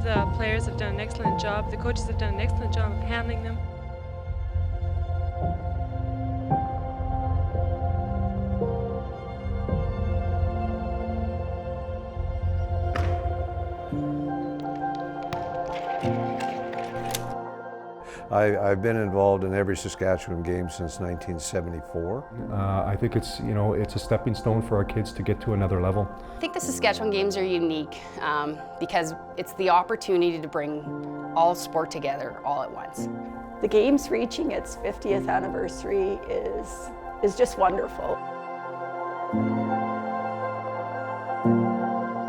the players have done an excellent job. The coaches have done an excellent job of handling them. I've been involved in every Saskatchewan game since 1974. I think it's a stepping stone for our kids to get to another level. I think the Saskatchewan Games are unique because it's the opportunity to bring all sport together all at once. The Games reaching its 50th anniversary is just wonderful.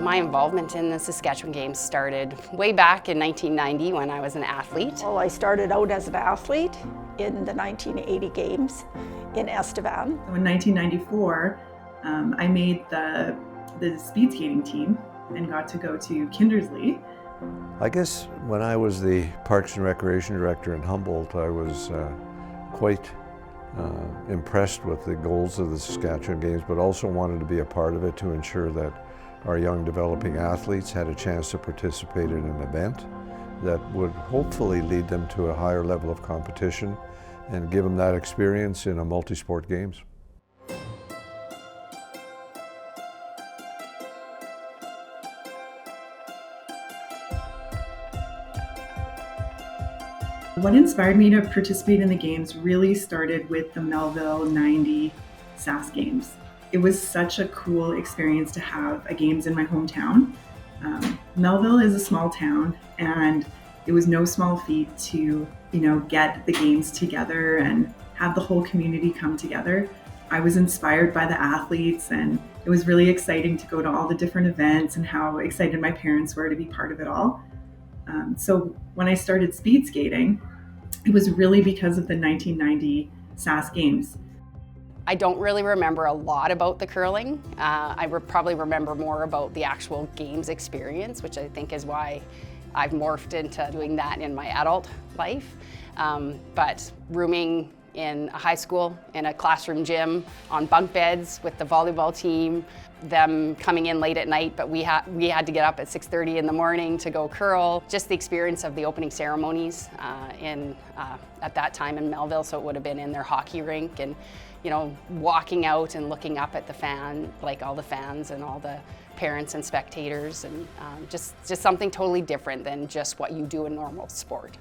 My involvement in the Saskatchewan Games started way back in 1990 when I was an athlete. Well, I started out as an athlete in the 1980 Games in Estevan. In 1994, I made the speed skating team and got to go to Kindersley. I guess when I was the Parks and Recreation Director in Humboldt, I was quite impressed with the goals of the Saskatchewan Games, but also wanted to be a part of it to ensure that our young developing athletes had a chance to participate in an event that would hopefully lead them to a higher level of competition and give them that experience in a multi-sport games. What inspired me to participate in the Games really started with the Melville 90 Sask Games. It was such a cool experience to have a Games in my hometown. Melville is a small town, and it was no small feat to, get the Games together and have the whole community come together. I was inspired by the athletes, and it was really exciting to go to all the different events and how excited my parents were to be part of it all. So when I started speed skating, it was really because of the 1990 Sask Games. I don't really remember a lot about the curling. I probably remember more about the actual Games experience, which I think is why I've morphed into doing that in my adult life. But rooming in a high school, in a classroom gym, on bunk beds with the volleyball team, them coming in late at night, but we had to get up at 6:30 in the morning to go curl. Just the experience of the opening ceremonies at that time in Melville, so it would have been in their hockey rink, and walking out and looking up at all the fans and all the parents and spectators, and just something totally different than just what you do in normal sport.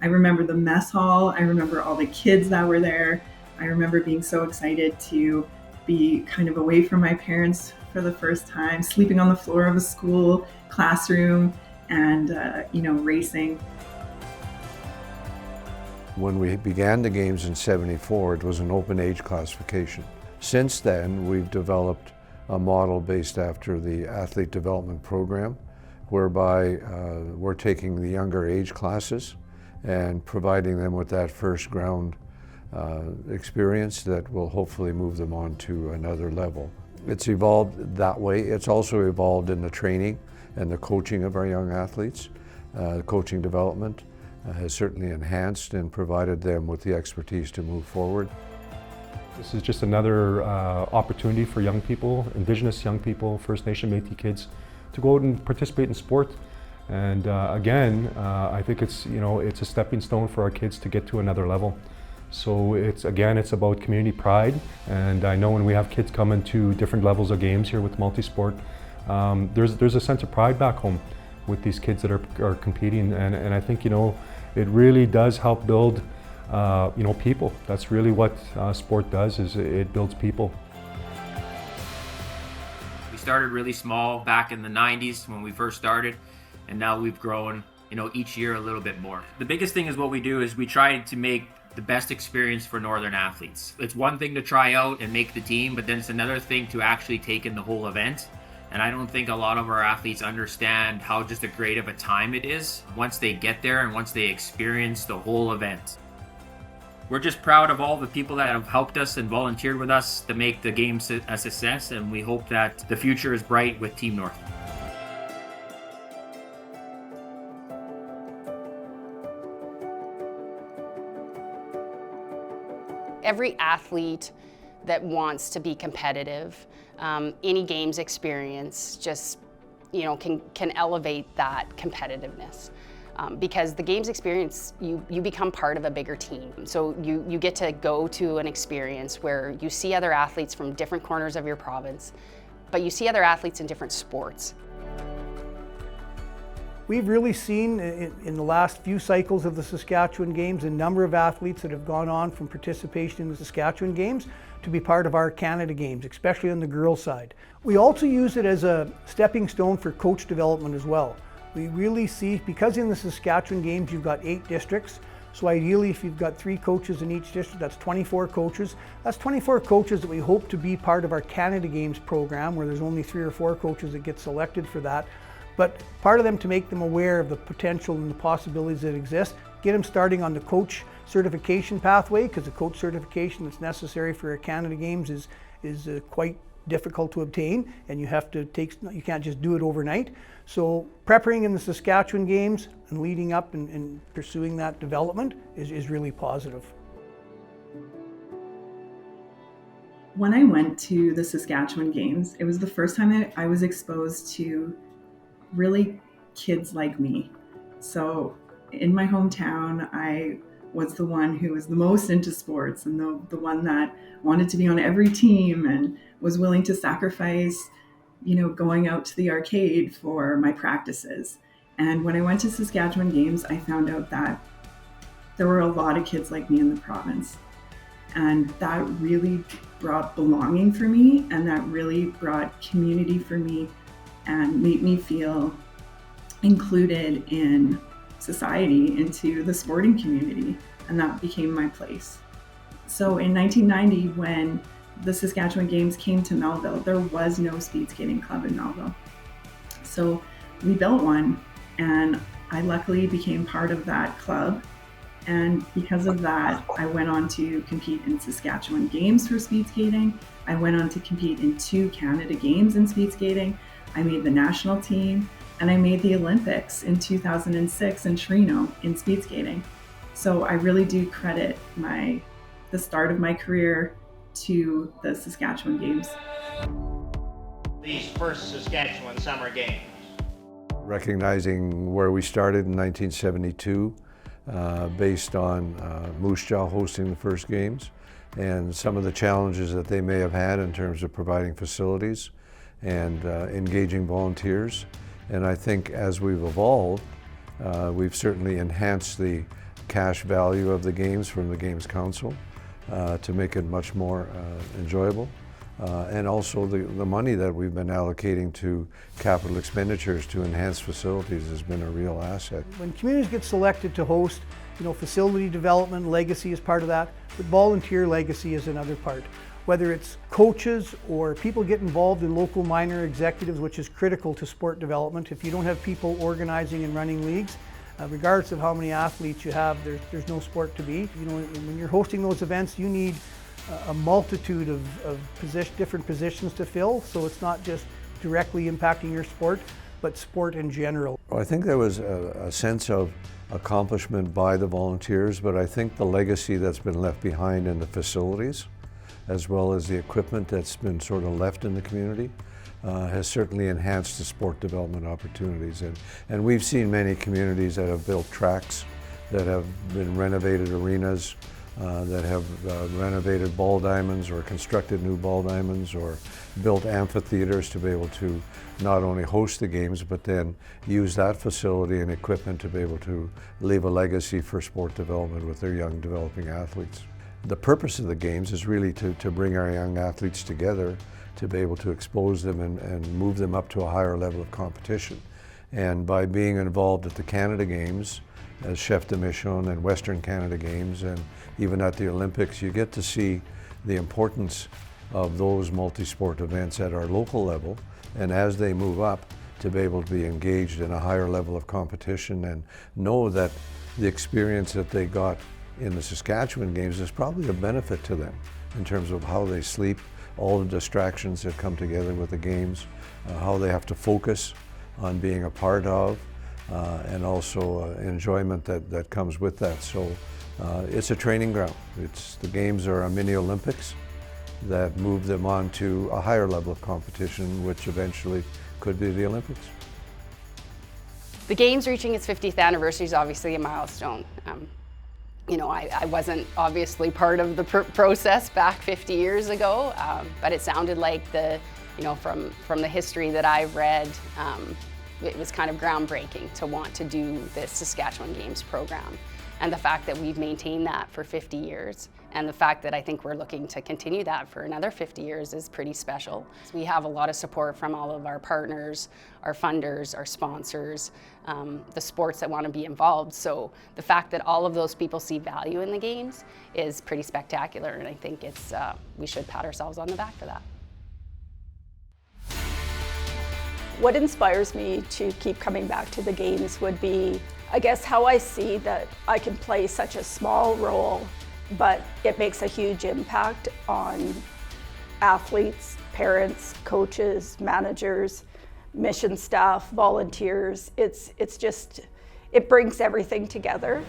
I remember the mess hall. I remember all the kids that were there. I remember being so excited to be kind of away from my parents for the first time, sleeping on the floor of a school classroom and, racing. When we began the Games in '74, it was an open age classification. Since then, we've developed a model based after the athlete development program, whereby we're taking the younger age classes and providing them with that first ground experience that will hopefully move them on to another level. It's evolved that way. It's also evolved in the training and the coaching of our young athletes. Coaching development has certainly enhanced and provided them with the expertise to move forward. This is just another opportunity for young people, Indigenous young people, First Nation Métis kids, to go out and participate in sport. And again, I think it's a stepping stone for our kids to get to another level. So it's about community pride, and I know when we have kids coming to different levels of games here with multi-sport, there's a sense of pride back home with these kids that are competing, and I think it really does help build people. That's really what sport does, is it builds people. We started really small back in the 90s when we first started, and now we've grown each year a little bit more. The biggest thing is what we do is we try to make the best experience for Northern athletes. It's one thing to try out and make the team, but then it's another thing to actually take in the whole event. And I don't think a lot of our athletes understand how just a great of a time it is once they get there and once they experience the whole event. We're just proud of all the people that have helped us and volunteered with us to make the Games a success, and we hope that the future is bright with Team North. Every athlete that wants to be competitive, any Games experience just can elevate that competitiveness. Because the games experience, you become part of a bigger team. So you get to go to an experience where you see other athletes from different corners of your province, but you see other athletes in different sports. We've really seen in the last few cycles of the Saskatchewan Games a number of athletes that have gone on from participation in the Saskatchewan Games to be part of our Canada Games, especially on the girls' side. We also use it as a stepping stone for coach development as well. We really see, because in the Saskatchewan Games you've got 8 districts, so ideally if you've got 3 coaches in each district, that's 24 coaches. That's 24 coaches that we hope to be part of our Canada Games program, where there's only 3 or 4 coaches that get selected for that. But part of them to make them aware of the potential and the possibilities that exist, get them starting on the coach certification pathway, because the coach certification that's necessary for a Canada Games is quite difficult to obtain, and you can't just do it overnight. So preparing in the Saskatchewan Games and leading up and pursuing that development is really positive. When I went to the Saskatchewan Games, it was the first time that I was exposed to really kids like me. So in my hometown, I was the one who was the most into sports and the one that wanted to be on every team and was willing to sacrifice, going out to the arcade for my practices. And when I went to Saskatchewan Games, I found out that there were a lot of kids like me in the province. And that really brought belonging for me, and that really brought community for me and made me feel included in society, into the sporting community, and that became my place. So in 1990, when the Saskatchewan Games came to Melville, there was no speed skating club in Melville. So we built one, and I luckily became part of that club. And because of that, I went on to compete in Saskatchewan Games for speed skating. I went on to compete in 2 Canada Games in speed skating. I made the national team, and I made the Olympics in 2006 in Torino in speed skating. So I really do credit the start of my career to the Saskatchewan Games. These first Saskatchewan Summer Games. Recognizing where we started in 1972, based on Moose Jaw hosting the first games, and some of the challenges that they may have had in terms of providing facilities and engaging volunteers. And I think as we've evolved, we've certainly enhanced the cash value of the games from the Games Council to make it much more enjoyable. And also the money that we've been allocating to capital expenditures to enhance facilities has been a real asset. When communities get selected to host, facility development, legacy is part of that, but volunteer legacy is another part. Whether it's coaches or people get involved in local minor executives, which is critical to sport development. If you don't have people organizing and running leagues, regardless of how many athletes you have, there's no sport to be. When you're hosting those events, you need a multitude of different positions to fill, so it's not just directly impacting your sport, but sport in general. Well, I think there was a sense of accomplishment by the volunteers, but I think the legacy that's been left behind in the facilities, as well as the equipment that's been sort of left in the community, has certainly enhanced the sport development opportunities. And we've seen many communities that have built tracks, that have been renovated arenas, that have renovated ball diamonds or constructed new ball diamonds or built amphitheaters to be able to not only host the games but then use that facility and equipment to be able to leave a legacy for sport development with their young developing athletes. The purpose of the games is really to bring our young athletes together, to be able to expose them and move them up to a higher level of competition. And by being involved at the Canada Games, as chef de mission and Western Canada Games, and even at the Olympics, you get to see the importance of those multi-sport events at our local level, and as they move up, to be able to be engaged in a higher level of competition and know that the experience that they got in the Saskatchewan Games is probably a benefit to them in terms of how they sleep, all the distractions that come together with the games, how they have to focus on being a part of, and also enjoyment that comes with that. So it's a training ground. The games are a mini Olympics that move them on to a higher level of competition, which eventually could be the Olympics. The Games reaching its 50th anniversary is obviously a milestone. You know, I wasn't obviously part of the process back 50 years ago, but it sounded like you know, from the history that I've read, it was kind of groundbreaking to want to do this Saskatchewan Games program. And the fact that we've maintained that for 50 years, and the fact that I think we're looking to continue that for another 50 years is pretty special. We have a lot of support from all of our partners, our funders, our sponsors, the sports that want to be involved. So the fact that all of those people see value in the Games is pretty spectacular, and I think it's, we should pat ourselves on the back for that. What inspires me to keep coming back to the Games would be, I guess, how I see that I can play such a small role, but it makes a huge impact on athletes, parents, coaches, managers, mission staff, volunteers. It's just, it brings everything together.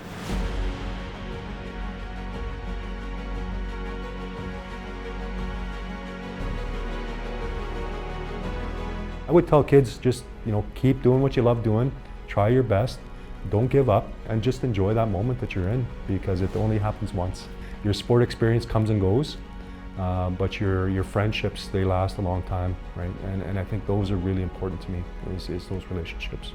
I would tell kids, just, you know, keep doing what you love doing, try your best, don't give up, and just enjoy that moment that you're in, because it only happens once. Your sport experience comes and goes, but your friendships, they last a long time, right? And I think those are really important to me, is those relationships.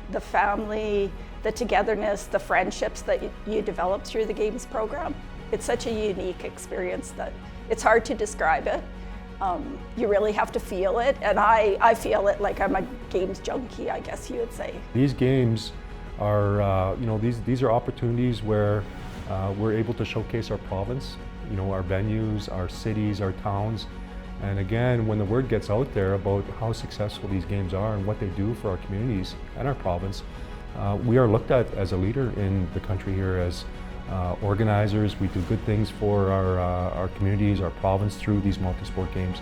The family, the togetherness, the friendships that you develop through the Games program, it's such a unique experience that it's hard to describe it. You really have to feel it, and I feel it like I'm a Games junkie, I guess you would say. These games are, you know, these are opportunities where we're able to showcase our province, you know, our venues, our cities, our towns. And again, when the word gets out there about how successful these games are and what they do for our communities and our province, we are looked at as a leader in the country here as organizers. We do good things for our communities, our province through these multi-sport games.